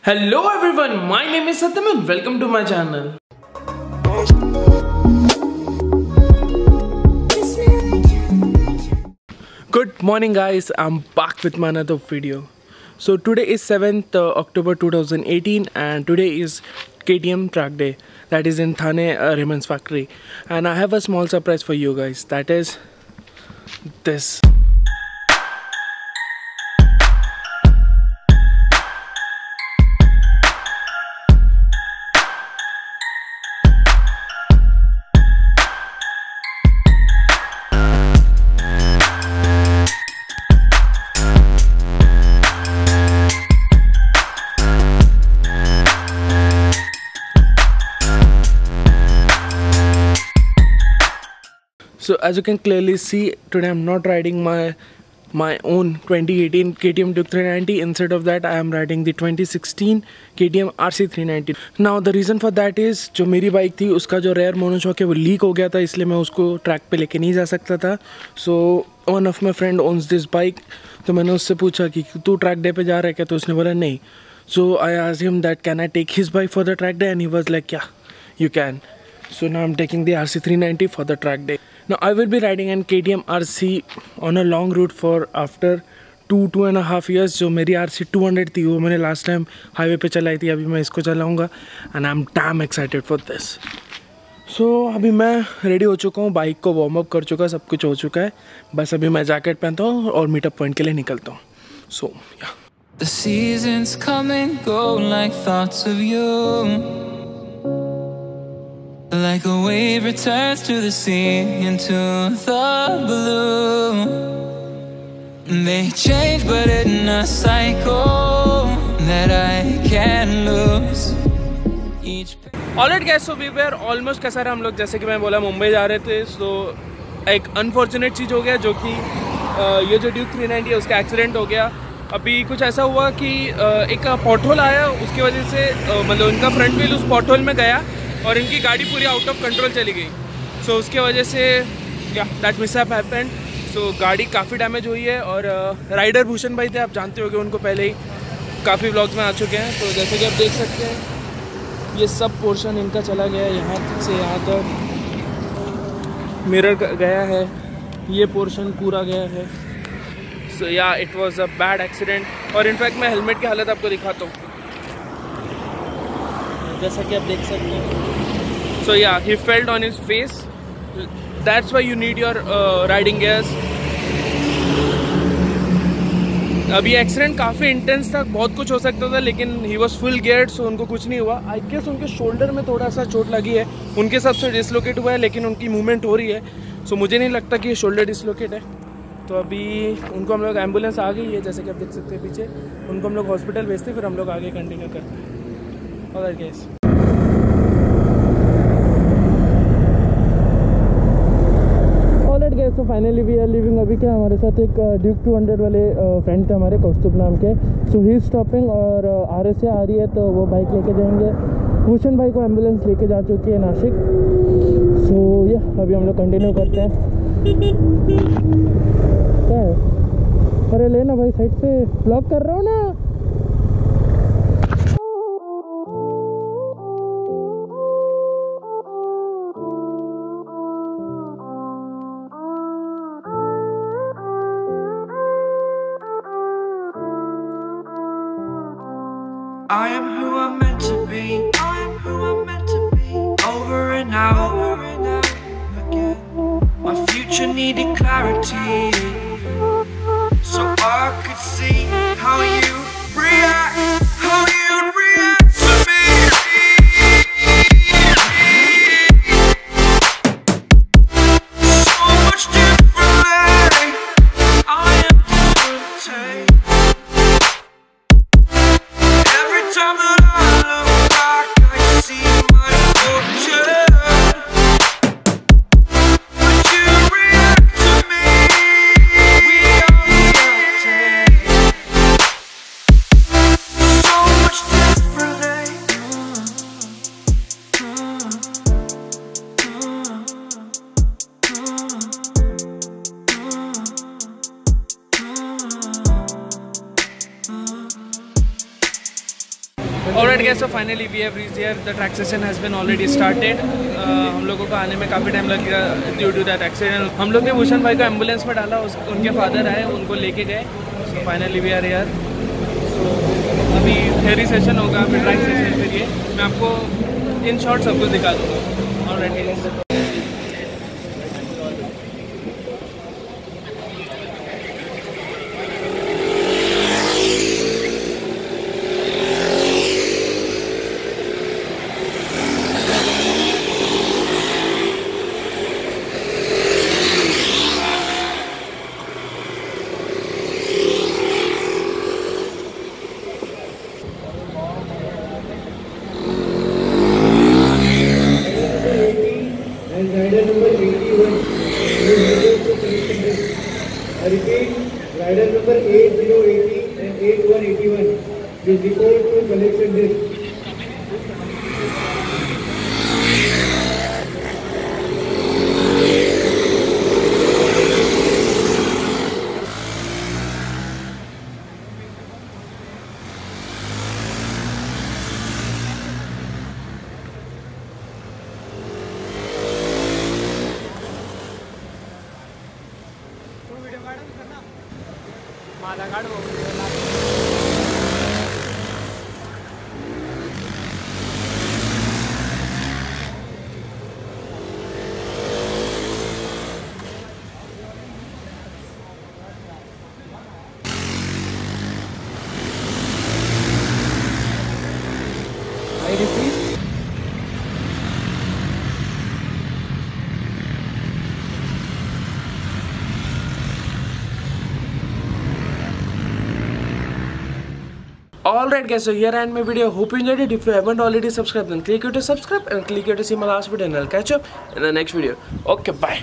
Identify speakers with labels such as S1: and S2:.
S1: Hello everyone, my name is Satyam and welcome to my channel. Good morning guys, I'm back with my another video. So today is 7th October 2018 and today is KTM track day, that is in Thane Raymond's factory, and I have a small surprise for you guys, that is this. So as you can clearly see, today I'm not riding my own 2018 KTM Duke 390. Instead of that, I am riding the 2016 KTM RC 390. Now the reason for that is, जो मेरी bike थी उसका जो rare monoshock है वो leak हो गया था, इसलिए मैं उसको ट्रैक पे लेके नहीं जा सकता था. So one of my friend ons this bike, तो मैंने उससे पूछा कि तू ट्रैक डे पे जा रहा है क्या, तो उसने बोला नहीं. So I asked him that can I take his bike for the track day, and he was like ya you can. So now I'm taking the RC 390 for the track day. Now I will be riding an KTM RC on a long route for after 2.5 years. जो मेरी RC 200 थी वो मैंने last time highway पे चलाई थी, अभी मैं इसको चलाऊँगा and I'm damn excited for this. So अभी मैं रेडी हो चुका हूँ, बाइक को वार्म अप कर चुका, सब कुछ हो चुका है, बस अभी मैं जैकेट पहनता हूँ और मीटअप पॉइंट के लिए निकलता हूँ. So yeah.
S2: The seasons come and go like thoughts of you. Like a wave returns to the sea into the blue. They change but in a cycle that I can't lose.
S1: Alright guys, so we were almost, कैसा रहा हम लोग, जैसे कि मैं बोला मुंबई जा रहे थे. तो एक अनफॉर्चुनेट चीज़ हो गया, जो कि ये जो ड्यूक 390 है उसका एक्सीडेंट हो गया. अभी कुछ ऐसा हुआ कि एक पॉटहोल आया, उसकी वजह से मतलब उनका फ्रंट व्हील उस पॉटहोल में गया और इनकी गाड़ी पूरी आउट ऑफ कंट्रोल चली गई. सो उसके वजह से या दैट मिसहैप हैपेंड. सो गाड़ी काफ़ी डैमेज हुई है. और राइडर भूषण भाई थे, आप जानते होंगे उनको, पहले ही काफ़ी व्लॉग्स में आ चुके हैं. तो जैसे कि आप देख सकते हैं ये सब पोर्शन इनका चला गया है, यहाँ से यहाँ तक मिरर गया है, ये पोर्शन पूरा गया है. सो या it was a bad accident. और इनफैक्ट मैं हेलमेट की हालत आपको दिखाता हूँ, जैसा कि आप देख सकते हैं. So yeah, he fell on his face. That's why you need your riding gears. अभी एक्सीडेंट काफ़ी इंटेंस था, बहुत कुछ हो सकता था, लेकिन he was full geared, so उनको कुछ नहीं हुआ. आई गेस उनके शोल्डर में थोड़ा सा चोट लगी है, उनके सबसे डिसलोकेट हुआ है, लेकिन उनकी मूवमेंट हो रही है. सो मुझे नहीं लगता कि ये शोल्डर डिसलोकेट है. तो अभी उनको हम लोग, एम्बुलेंस आ गई है जैसे कि आप देख सकते हैं पीछे, उनको हम लोग हॉस्पिटल भेजते, फिर हम लोग आगे कंटिन्यू करते हैं. Alright guys. Alright guys, so finally we are leaving. अभी क्या हमारे साथ एक ड्यूक 200 वाले फ्रेंड थे हमारे, कौस्तुभ नाम के. सो ही इज स्टॉपिंग और आर से आ रही है, तो वो बाइक लेके जाएंगे. भूषण भाई को एम्बुलेंस लेके जा चुकी है नासिक. सो ये अभी हम लोग कंटिन्यू करते हैं. क्या है, अरे लेना भाई, साइड से ब्लॉक कर रहा हूँ ना.
S2: I am who I'm meant to be. I am who I'm meant to be. Over and out again. My future needed clarity, so I could see how you react, how you react to me. So much differently. I am different. Take. Time that I look back, I see my fortune. Would you react to me? We are guilty.
S1: Alright guys, so finally we have reached here. The track session has been already started. हम लोगों को आने में काफ़ी time लग गया due to that accident. हम लोग ने भूषण भाई को एम्बुलेंस में डाला, उनके फादर आए, उनको लेके गए. So finally we are here. So अभी थ्योरी सेशन होगा, फिर ट्रैक सेशन, फिर ये मैं आपको इन शॉर्ट सब कुछ दिखा दूँगा. Alright guys.
S3: Rider number 81 I repeat, rider number 8080 and 8181 is report to collection desk.
S1: माझा काढ I repeat. Alright guys, so here I end my video. Hope you enjoyed it. If you haven't already subscribed, then click here to subscribe and click here to see my last video, and I'll catch you in the next video. Okay, bye.